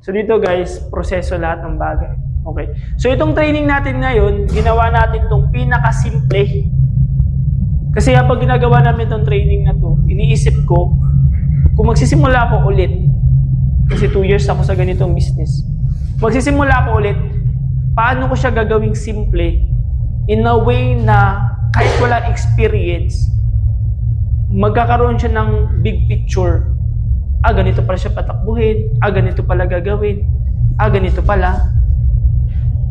So dito guys, proseso lahat ng bagay. Okay. So itong training natin ngayon, ginawa natin itong pinakasimple. Kasi habang ginagawa namin itong training na to, iniisip ko, kung magsisimula ako ulit, kasi 2 years ako sa ganitong business, magsisimula ako ulit, paano ko siya gagawing simple in a way na kahit wala experience, magkakaroon siya ng big picture. Ganito pala siya patakbuhin. Ganito pala gagawin. Ganito pala.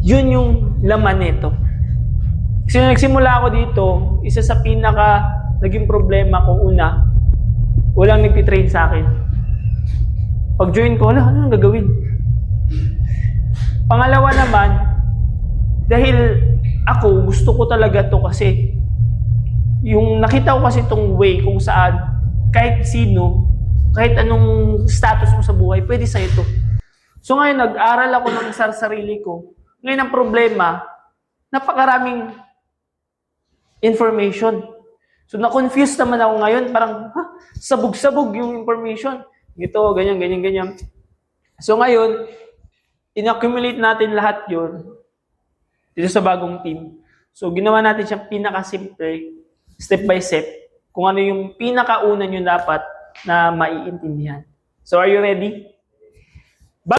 Yun yung laman nito. Kasi nung nagsimula ako dito, isa sa pinaka naging problema ko una, walang nagtitrain sa akin. Pag-join ko, ano gagawin? Pangalawa naman, dahil ako, gusto ko talaga to kasi yung nakita ko kasi itong way kung saan kahit sino, kahit anong status mo sa buhay, pwede sa ito. So ngayon, nag-aral ako ng sarili ko. Ngayon ang problema, napakaraming information. So na-confused naman ako ngayon, parang sabog-sabog yung information. Ito, ganyan, ganyan, ganyan. So ngayon, in-accumulate natin lahat yun dito sa bagong team. So ginawa natin siyang pinaka-simple, step by step, kung ano yung pinakauna nyo dapat na maiintindihan. So are you ready?